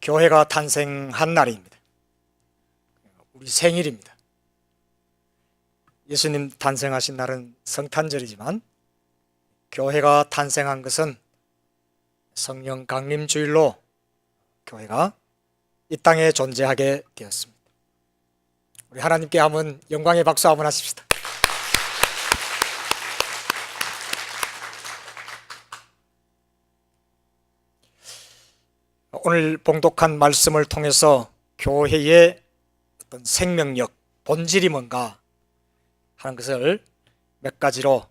교회가 탄생한 날입니다. 우리 생일입니다. 예수님 탄생하신 날은 성탄절이지만 교회가 탄생한 것은 성령 강림 주일로 교회가 이 땅에 존재하게 되었습니다. 우리 하나님께 한번 영광의 박수 한번 하십시다. 오늘 봉독한 말씀을 통해서 교회의 어떤 생명력, 본질이 뭔가 하는 것을 몇 가지로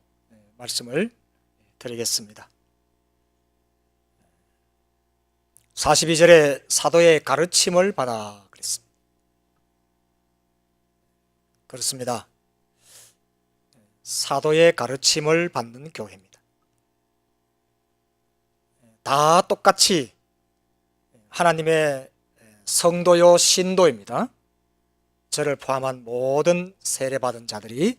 말씀을 드리겠습니다. 42절에 사도의 가르침을 받아 그랬습니다. 그렇습니다. 사도의 가르침을 받는 교회입니다. 다 똑같이 하나님의 성도요 신도입니다. 저를 포함한 모든 세례받은 자들이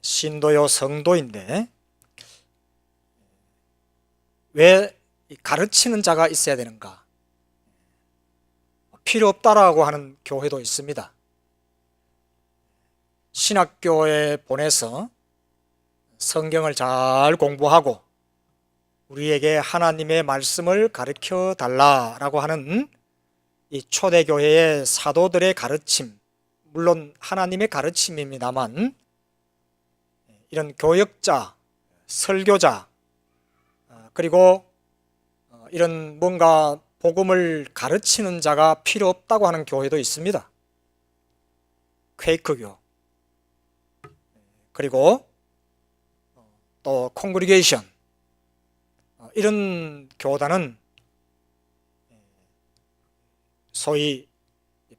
신도요 성도인데 왜 가르치는 자가 있어야 되는가? 필요 없다라고 하는 교회도 있습니다. 신학교에 보내서 성경을 잘 공부하고 우리에게 하나님의 말씀을 가르쳐 달라라고 하는 이 초대교회의 사도들의 가르침, 물론 하나님의 가르침입니다만 이런 교역자, 설교자, 그리고 이런 뭔가 복음을 가르치는 자가 필요 없다고 하는 교회도 있습니다. 퀘이크교, 그리고 또 콩그리게이션, 이런 교단은 소위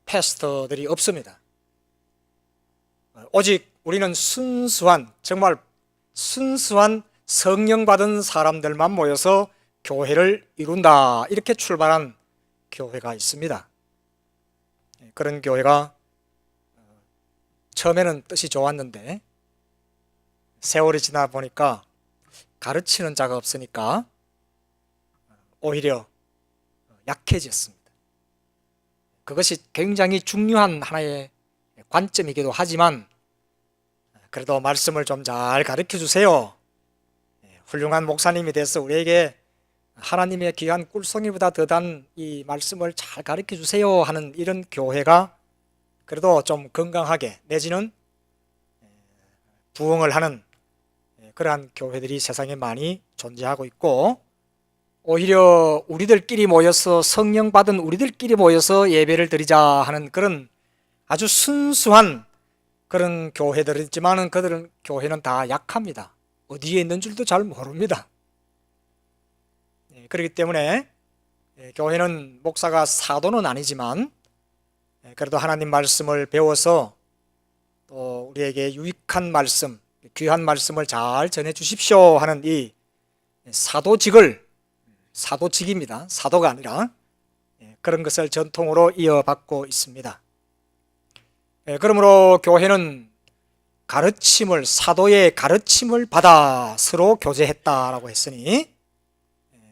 패스터들이 없습니다. 오직 우리는 순수한, 정말 순수한 성령 받은 사람들만 모여서 교회를 이룬다, 이렇게 출발한 교회가 있습니다. 그런 교회가 처음에는 뜻이 좋았는데 세월이 지나 보니까 가르치는 자가 없으니까 오히려 약해졌습니다. 그것이 굉장히 중요한 하나의 관점이기도 하지만 그래도 말씀을 좀 잘 가르쳐 주세요. 훌륭한 목사님이 돼서 우리에게 하나님의 귀한 꿀송이보다 더단 이 말씀을 잘 가르쳐 주세요 하는 이런 교회가 그래도 좀 건강하게 내지는 부흥을 하는 그러한 교회들이 세상에 많이 존재하고 있고, 오히려 우리들끼리 모여서 성령 받은 우리들끼리 모여서 예배를 드리자 하는 그런 아주 순수한 그런 교회들이지만 그들은 교회는 다 약합니다. 어디에 있는 줄도 잘 모릅니다. 그렇기 때문에 교회는 목사가 사도는 아니지만 그래도 하나님 말씀을 배워서 또 우리에게 유익한 말씀, 귀한 말씀을 잘 전해 주십시오 하는 이 사도직입니다. 사도가 아니라 그런 것을 전통으로 이어받고 있습니다. 그러므로 교회는 가르침을, 사도의 가르침을 받아 서로 교제했다라고 했으니,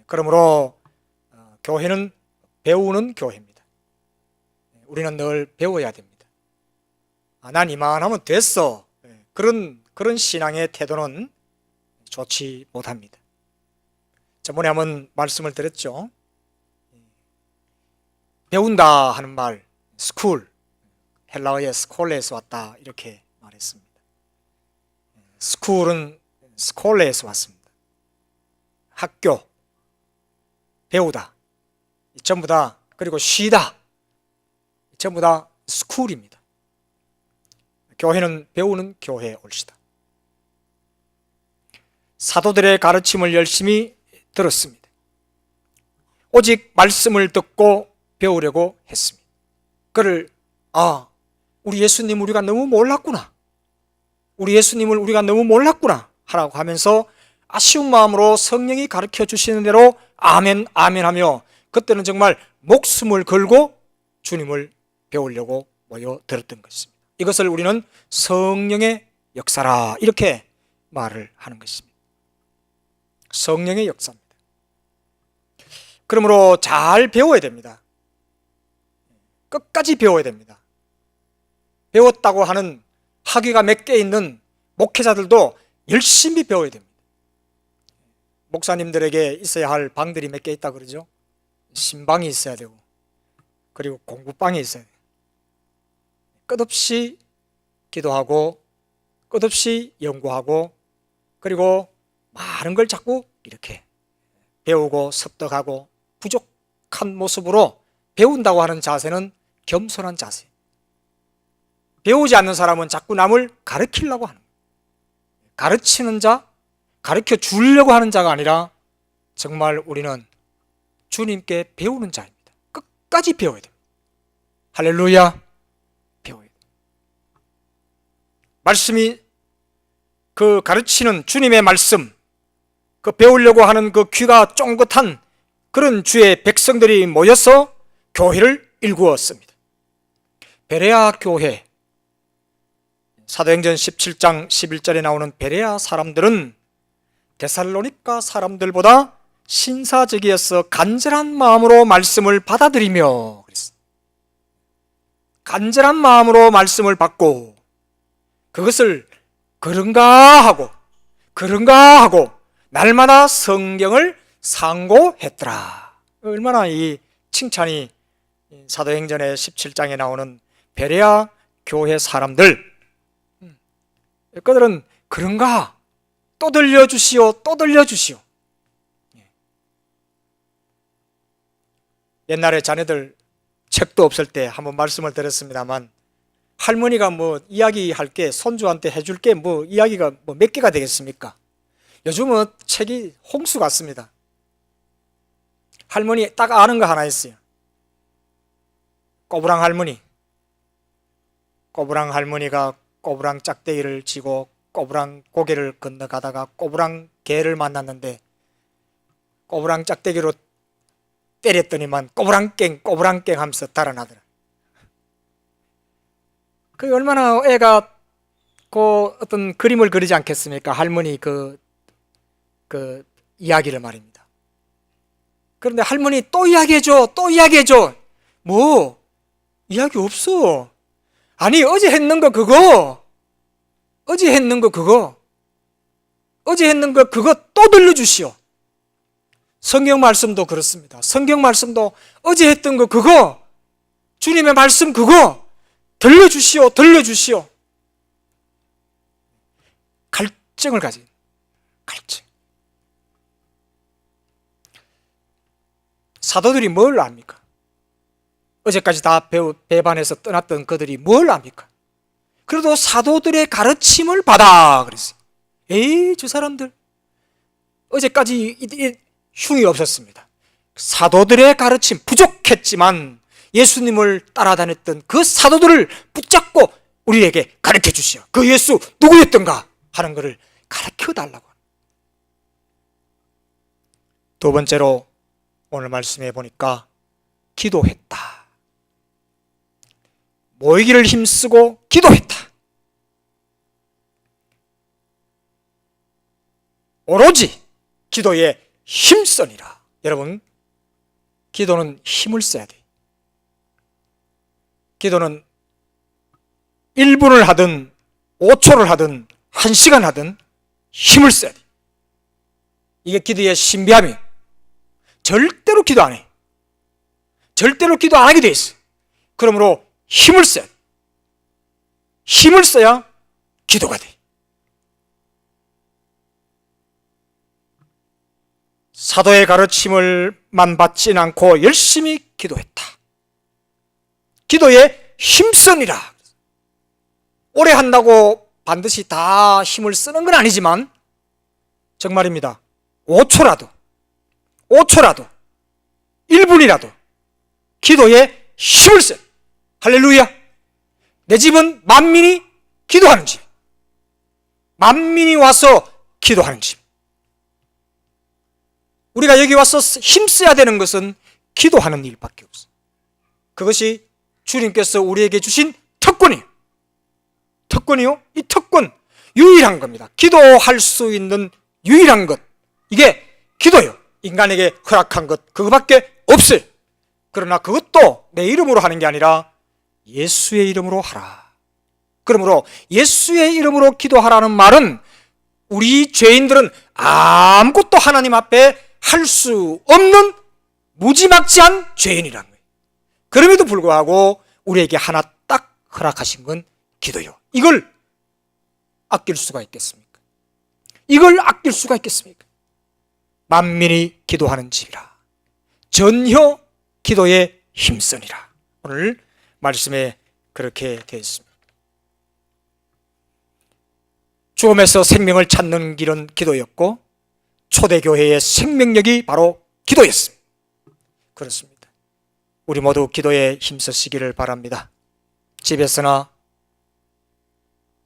그러므로 교회는 배우는 교회입니다. 우리는 늘 배워야 됩니다. 난 이만하면 됐어, 그런 신앙의 태도는 좋지 못합니다. 저번에 한번 말씀을 드렸죠. 배운다 하는 말, 스쿨, 헬라어의 스콜레에서 왔다 이렇게 말했습니다. 스쿨은 스콜레에서 왔습니다. 학교, 배우다, 전부 다, 그리고 쉬다, 전부 다 스쿨입니다. 교회는 배우는 교회에 올시다. 사도들의 가르침을 열심히 들었습니다. 오직 말씀을 듣고 배우려고 했습니다. 그를 우리 예수님 우리가 너무 몰랐구나, 우리 예수님을 우리가 너무 몰랐구나 하라고 하면서 아쉬운 마음으로 성령이 가르쳐 주시는 대로 아멘 아멘 하며 그때는 정말 목숨을 걸고 주님을 배우려고 모여 들었던 것입니다. 이것을 우리는 성령의 역사라 이렇게 말을 하는 것입니다. 성령의 역사입니다. 그러므로 잘 배워야 됩니다. 끝까지 배워야 됩니다. 배웠다고 하는 학위가 몇 개 있는 목회자들도 열심히 배워야 됩니다. 목사님들에게 있어야 할 방들이 몇 개 있다 그러죠. 신방이 있어야 되고, 그리고 공부방이 있어야 돼요. 끝없이 기도하고, 끝없이 연구하고, 그리고 많은 걸 자꾸 이렇게 배우고 습득하고, 부족한 모습으로 배운다고 하는 자세는 겸손한 자세. 배우지 않는 사람은 자꾸 남을 가르치려고 하는 거예요. 가르치는 자, 가르쳐 주려고 하는 자가 아니라 정말 우리는 주님께 배우는 자입니다. 끝까지 배워야 됩니다. 할렐루야. 배워야 됩니다. 말씀이, 그 가르치는 주님의 말씀, 그 배우려고 하는 그 귀가 쫑긋한 그런 주의 백성들이 모여서 교회를 일구었습니다. 베레아 교회, 사도행전 17장 11절에 나오는 베레아 사람들은 데살로니가 사람들보다 신사적이어서 간절한 마음으로 말씀을 받아들이며 그랬습니다. 간절한 마음으로 말씀을 받고 그것을 그런가 하고 날마다 성경을 상고했더라. 얼마나 이 칭찬이 사도행전의 17장에 나오는 베레아 교회 사람들, 그들은 그런가, 또 들려주시오, 또 들려주시오. 옛날에 자녀들 책도 없을 때 한번 말씀을 드렸습니다만, 할머니가 뭐 이야기할 게, 손주한테 해줄 게 뭐 이야기가 뭐 몇 개가 되겠습니까? 요즘은 책이 홍수 같습니다. 할머니 딱 아는 거 하나 있어요. 꼬부랑 할머니. 꼬부랑 할머니가 꼬부랑 짝대기를 지고 꼬부랑 고개를 건너가다가 꼬부랑 개를 만났는데 꼬부랑 짝대기로 때렸더니만 꼬부랑깽 하면서 달아나더라. 그 얼마나 애가 그 어떤 그림을 그리지 않겠습니까? 할머니 그 이야기를 말입니다. 그런데 할머니 또 이야기해줘, 또 이야기해줘. 뭐 이야기 없어. 아니 어제 했는 거 그거 또 들려주시오. 성경 말씀도 그렇습니다. 성경 말씀도 어제 했던 거 그거, 주님의 말씀 그거 들려주시오. 갈증을 가진 갈증. 사도들이 뭘 압니까? 어제까지 다 배반해서 떠났던 그들이 뭘 압니까? 그래도 사도들의 가르침을 받아 그랬어요. 에이, 저 사람들 어제까지 흉이 없었습니다. 사도들의 가르침 부족했지만 예수님을 따라다녔던 그 사도들을 붙잡고 우리에게 가르쳐 주시오. 그 예수 누구였던가 하는 것을 가르쳐 달라고. 두 번째로 오늘 말씀해 보니까 기도했다. 모이기를 힘쓰고 기도했다. 오로지 기도에 힘쓰니라. 여러분, 기도는 힘을 써야 돼. 기도는 1분을 하든 5초를 하든 1시간 하든 힘을 써야 돼. 이게 기도의 신비함이에요. 절대로 기도 안 해. 절대로 기도 안 하게 돼 있어. 그러므로 힘을 써야 돼. 힘을 써야 기도가 돼. 사도의 가르침을만 받진 않고 열심히 기도했다. 기도에 힘쓰니라. 오래 한다고 반드시 다 힘을 쓰는 건 아니지만 정말입니다. 5초라도 1분이라도 기도에 힘을 써요. 할렐루야. 내 집은 만민이 기도하는 집, 만민이 와서 기도하는 집. 우리가 여기 와서 힘써야 되는 것은 기도하는 일밖에 없어요. 그것이 주님께서 우리에게 주신 특권이에요. 이 특권, 유일한 겁니다. 기도할 수 있는 유일한 것, 이게 기도예요. 인간에게 허락한 것 그거밖에 없어요. 그러나 그것도 내 이름으로 하는 게 아니라 예수의 이름으로 하라. 그러므로 예수의 이름으로 기도하라는 말은 우리 죄인들은 아무것도 하나님 앞에 할 수 없는 무지막지한 죄인이라는 거예요. 그럼에도 불구하고 우리에게 하나 딱 허락하신 건 기도요. 이걸 아낄 수가 있겠습니까? 이걸 아낄 수가 있겠습니까? 만민이 기도하는 집이라 전혀 기도에 힘쓰니라. 오늘 말씀에 그렇게 되어 있습니다. 죽음에서 생명을 찾는 길은 기도였고 초대교회의 생명력이 바로 기도였습니다. 그렇습니다. 우리 모두 기도에 힘쓰시기를 바랍니다. 집에서나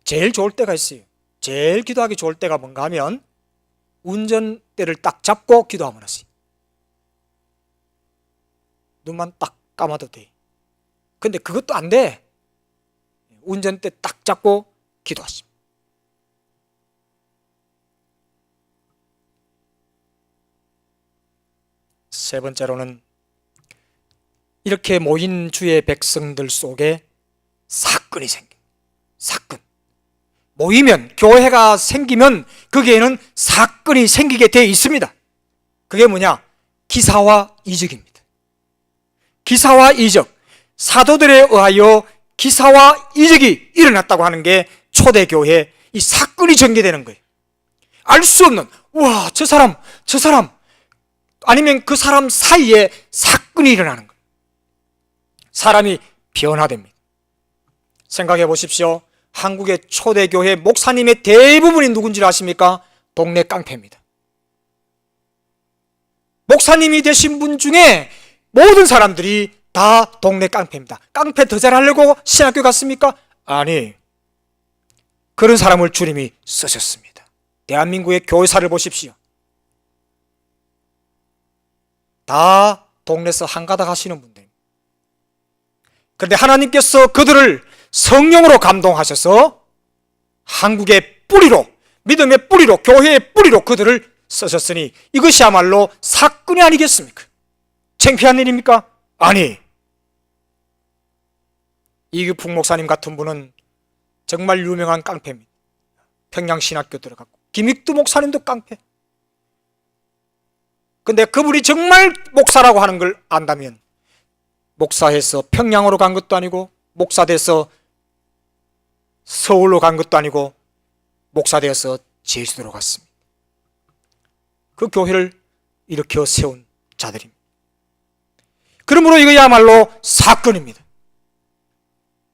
제일 좋을 때가 있어요. 제일 기도하기 좋을 때가 뭔가 하면 운전대를 딱 잡고 기도하면 하세요. 눈만 딱 감아도 돼. 근데 그것도 안 돼. 운전대 딱 잡고 기도하십니다. 세 번째로는 이렇게 모인 주의 백성들 속에 사건이 생깁니다. 사건. 모이면, 교회가 생기면 거기에는 사건이 생기게 되어 있습니다. 그게 뭐냐? 기사와 이적입니다. 기사와 이적. 사도들에 의하여 기사와 이적이 일어났다고 하는 게 초대교회 이 사건이 전개되는 거예요. 알 수 없는, 와, 저 사람 아니면 그 사람 사이에 사건이 일어나는 거예요. 사람이 변화됩니다. 생각해 보십시오. 한국의 초대교회 목사님의 대부분이 누군지 아십니까? 동네 깡패입니다. 목사님이 되신 분 중에 모든 사람들이 다 동네 깡패입니다. 깡패 더 잘하려고 신학교 갔습니까? 아니, 그런 사람을 주님이 쓰셨습니다. 대한민국의 교회사를 보십시오. 다 동네에서 한가닥 하시는 분들입니다. 그런데 하나님께서 그들을 성령으로 감동하셔서 한국의 뿌리로, 믿음의 뿌리로, 교회의 뿌리로 그들을 쓰셨으니 이것이야말로 사건이 아니겠습니까? 창피한 일입니까? 아니, 이규풍 목사님 같은 분은 정말 유명한 깡패입니다. 평양신학교 들어갔고, 김익두 목사님도 깡패. 근데 그분이 정말 목사라고 하는 걸 안다면 목사해서 평양으로 간 것도 아니고 목사돼서 서울로 간 것도 아니고 목사되어서 제주도로 갔습니다. 그 교회를 일으켜 세운 자들입니다. 그러므로 이거야말로 사건입니다.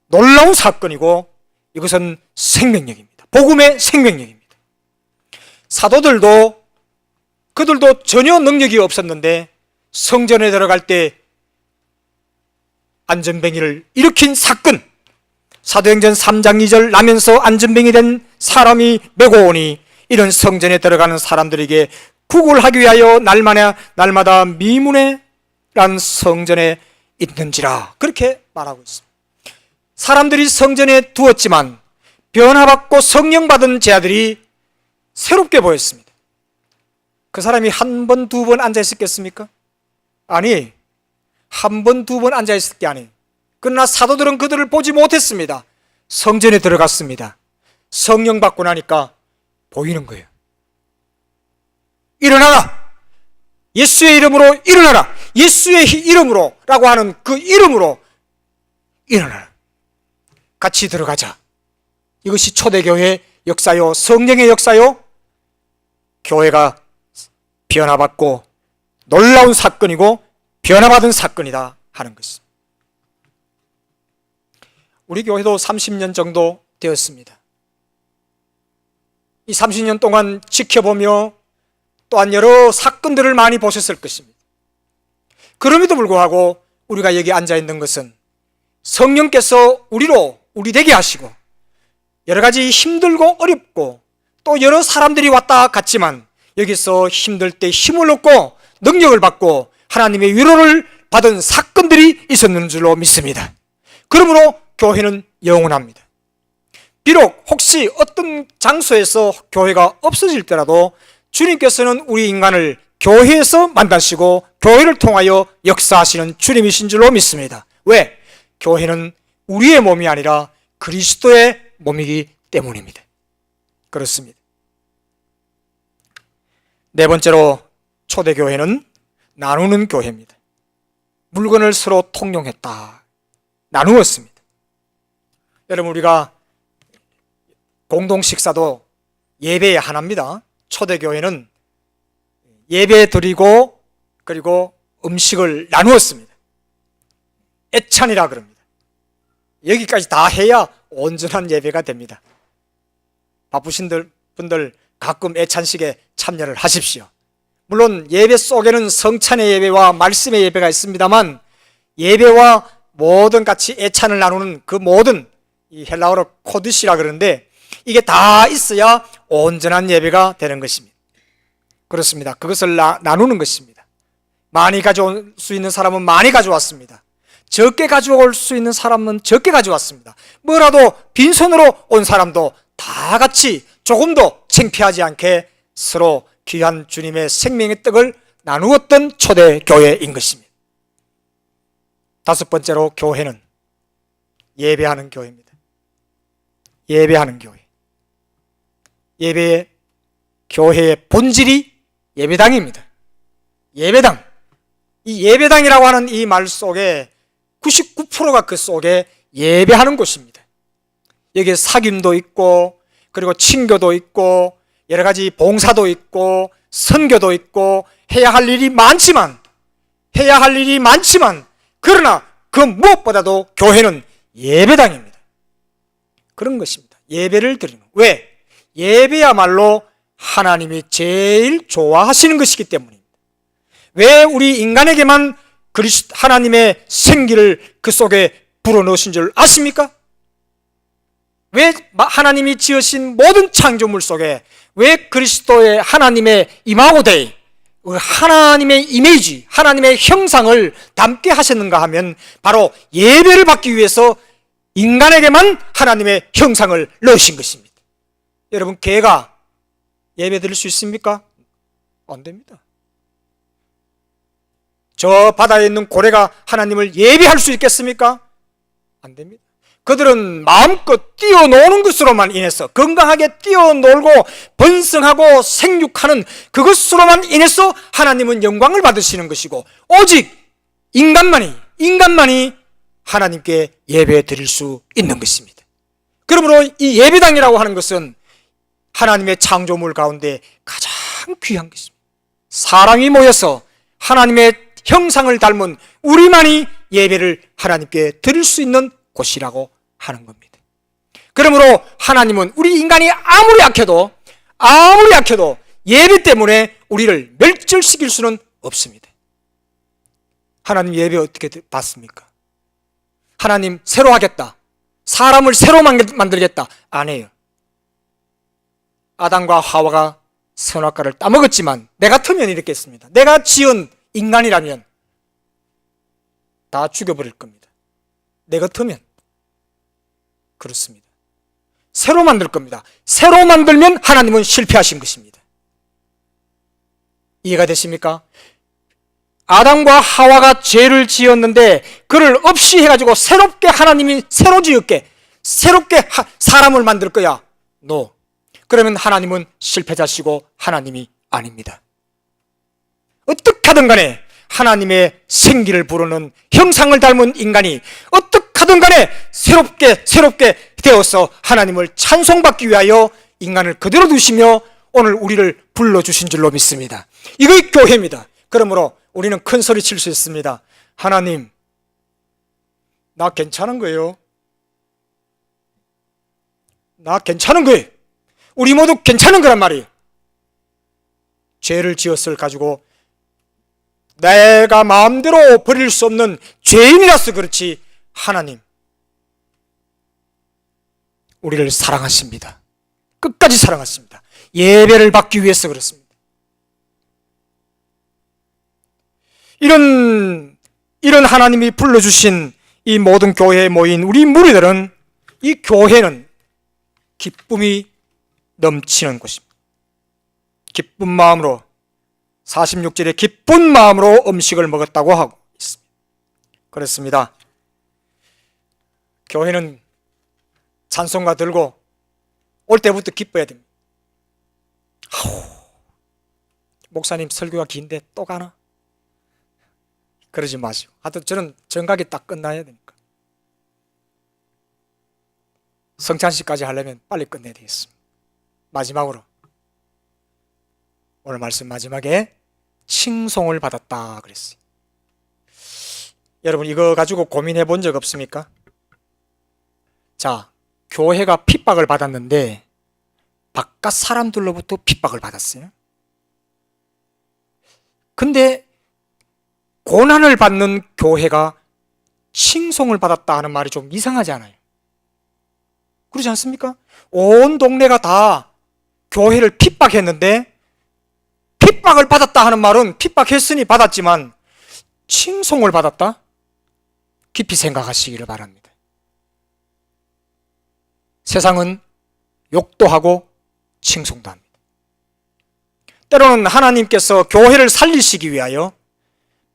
놀라운 사건이고 이것은 생명력입니다. 복음의 생명력입니다. 사도들도 그들도 전혀 능력이 없었는데 성전에 들어갈 때 안전뱅이를 일으킨 사건, 사도행전 3장 2절 나면서 안전뱅이 된 사람이 메고 오니 이런 성전에 들어가는 사람들에게 구걸하기 위하여 날마다 미문에 란 성전에 있는지라 그렇게 말하고 있습니다. 사람들이 성전에 두었지만 변화받고 성령 받은 제자들이 새롭게 보였습니다. 그 사람이 한 번, 두 번 앉아 있었겠습니까? 아니, 한 번, 두 번 앉아 있을 게 아니에요. 그러나 사도들은 그들을 보지 못했습니다. 성전에 들어갔습니다. 성령 받고 나니까 보이는 거예요. 일어나라! 예수의 이름으로 일어나라! 예수의 이름으로 라고 하는 그 이름으로 일어나라. 같이 들어가자. 이것이 초대교회의 역사요, 성령의 역사요, 교회가 변화받고 놀라운 사건이고 변화받은 사건이다 하는 것입니다. 우리 교회도 30년 정도 되었습니다. 이 30년 동안 지켜보며 또한 여러 사건들을 많이 보셨을 것입니다. 그럼에도 불구하고 우리가 여기 앉아 있는 것은 성령께서 우리 되게 하시고 여러 가지 힘들고 어렵고 또 여러 사람들이 왔다 갔지만 여기서 힘들 때 힘을 얻고 능력을 받고 하나님의 위로를 받은 사건들이 있었는 줄로 믿습니다. 그러므로 교회는 영원합니다. 비록 혹시 어떤 장소에서 교회가 없어질 때라도 주님께서는 우리 인간을 교회에서 만나시고 교회를 통하여 역사하시는 주님이신 줄로 믿습니다. 왜? 교회는 우리의 몸이 아니라 그리스도의 몸이기 때문입니다. 그렇습니다. 네 번째로 초대교회는 나누는 교회입니다. 물건을 서로 통용했다. 나누었습니다. 여러분, 우리가 공동 식사도 예배의 하나입니다. 초대교회는 예배 드리고 그리고 음식을 나누었습니다. 애찬이라 그럽니다. 여기까지 다 해야 온전한 예배가 됩니다. 바쁘신 분들 가끔 애찬식에 참여를 하십시오. 물론 예배 속에는 성찬의 예배와 말씀의 예배가 있습니다만 예배와 모든 같이 애찬을 나누는 그 모든, 이 헬라어로 코드시라 그러는데 이게 다 있어야 온전한 예배가 되는 것입니다. 그렇습니다. 그것을 나누는 것입니다. 많이 가져올 수 있는 사람은 많이 가져왔습니다. 적게 가져올 수 있는 사람은 적게 가져왔습니다. 뭐라도 빈손으로 온 사람도 다 같이 조금 더 창피하지 않게 서로 귀한 주님의 생명의 떡을 나누었던 초대교회인 것입니다. 다섯 번째로 교회는 예배하는 교회입니다. 예배하는 교회. 교회의 본질이 예배당입니다. 예배당. 이 예배당이라고 하는 이 말 속에 99%가 그 속에 예배하는 곳입니다. 여기에 사귐도 있고 그리고 친교도 있고 여러 가지 봉사도 있고 선교도 있고 해야 할 일이 많지만 그러나 그 무엇보다도 교회는 예배당입니다. 그런 것입니다. 예배를 드리는. 왜? 예배야말로 하나님이 제일 좋아하시는 것이기 때문입니다. 왜 우리 인간에게만 하나님의 생기를 그 속에 불어넣으신 줄 아십니까? 왜 하나님이 지으신 모든 창조물 속에 왜 그리스도의 하나님의 이마고데이, 하나님의 이미지, 하나님의 형상을 담게 하셨는가 하면 바로 예배를 받기 위해서 인간에게만 하나님의 형상을 넣으신 것입니다. 여러분, 개가 예배 드릴 수 있습니까? 안 됩니다. 저 바다에 있는 고래가 하나님을 예배할 수 있겠습니까? 안 됩니다. 그들은 마음껏 뛰어노는 것으로만 인해서, 건강하게 뛰어놀고 번성하고 생육하는 그것으로만 인해서 하나님은 영광을 받으시는 것이고, 오직 인간만이 하나님께 예배 드릴 수 있는 것입니다. 그러므로 이 예배당이라고 하는 것은 하나님의 창조물 가운데 가장 귀한 것입니다. 사람이 모여서 하나님의 형상을 닮은 우리만이 예배를 하나님께 드릴 수 있는 곳이라고 하는 겁니다. 그러므로 하나님은 우리 인간이 아무리 약해도 예배 때문에 우리를 멸절시킬 수는 없습니다. 하나님 예배 어떻게 받습니까? 하나님 새로 하겠다, 사람을 새로 만들겠다, 안 해요. 아담과 하와가 선악과를 따먹었지만 내 같으면 이렇게 했습니다. 내가 지은 인간이라면 다 죽여버릴 겁니다. 내 같으면. 그렇습니다. 새로 만들 겁니다. 새로 만들면 하나님은 실패하신 것입니다. 이해가 되십니까? 아담과 하와가 죄를 지었는데 그를 없이 해가지고 새롭게 하나님이 새로 지었게, 새롭게 사람을 만들 거야. No. 그러면 하나님은 실패자시고 하나님이 아닙니다. 어떻게 하든 간에 하나님의 생기를 부르는 형상을 닮은 인간이 어떻게 하든 간에 새롭게 되어서 하나님을 찬송받기 위하여 인간을 그대로 두시며 오늘 우리를 불러주신 줄로 믿습니다. 이것이 교회입니다. 그러므로 우리는 큰 소리 칠 수 있습니다. 하나님, 나 괜찮은 거예요. 나 괜찮은 거예요. 우리 모두 괜찮은 거란 말이에요. 죄를 지었을 가지고 내가 마음대로 버릴 수 없는 죄인이라서 그렇지, 하나님 우리를 사랑하십니다. 끝까지 사랑하십니다. 예배를 받기 위해서 그렇습니다. 이런 하나님이 불러주신 이 모든 교회에 모인 우리 무리들은, 이 교회는 기쁨이 넘치는 곳입니다. 기쁜 마음으로 46절에 기쁜 마음으로 음식을 먹었다고 하고 있습니다. 그렇습니다. 교회는 찬송가 들고 올 때부터 기뻐야 됩니다. 목사님 설교가 긴데 또 가나? 그러지 마시고, 하여튼 저는 정각이 딱 끝나야 되니까. 성찬식까지 하려면 빨리 끝내야 되겠습니다. 마지막으로 오늘 말씀 마지막에 칭송을 받았다 그랬어요. 여러분 이거 가지고 고민해 본 적 없습니까? 자, 교회가 핍박을 받았는데 바깥 사람들로부터 핍박을 받았어요. 근데 고난을 받는 교회가 칭송을 받았다 하는 말이 좀 이상하지 않아요? 그렇지 않습니까? 온 동네가 다 교회를 핍박했는데 핍박을 받았다 하는 말은 핍박했으니 받았지만 칭송을 받았다? 깊이 생각하시기를 바랍니다. 세상은 욕도 하고 칭송도 합니다. 때로는 하나님께서 교회를 살리시기 위하여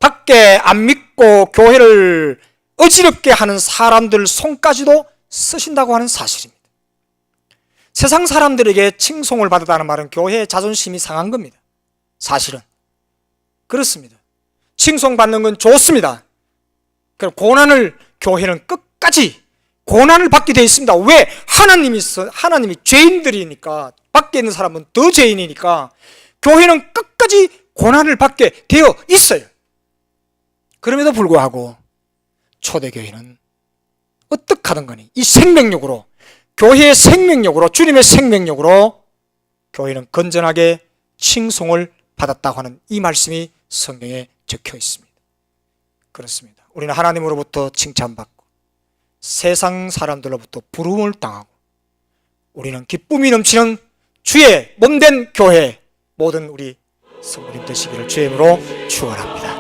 밖에 안 믿고 교회를 어지럽게 하는 사람들 손까지도 쓰신다고 하는 사실입니다. 세상 사람들에게 칭송을 받았다는 말은 교회의 자존심이 상한 겁니다. 사실은 그렇습니다. 칭송받는 건 좋습니다. 그럼 고난을 교회는 끝까지 고난을 받게 되어 있습니다. 왜? 하나님이 죄인들이니까, 밖에 있는 사람은 더 죄인이니까 교회는 끝까지 고난을 받게 되어 있어요. 그럼에도 불구하고 초대교회는 어떻게 하든 간에 이 생명력으로, 교회의 생명력으로, 주님의 생명력으로 교회는 건전하게 칭송을 받았다고 하는 이 말씀이 성경에 적혀 있습니다. 그렇습니다. 우리는 하나님으로부터 칭찬받고 세상 사람들로부터 부름을 당하고 우리는 기쁨이 넘치는 주의 몸된 교회 모든 우리 성도님 되시기를 주의 이름으로 축원합니다.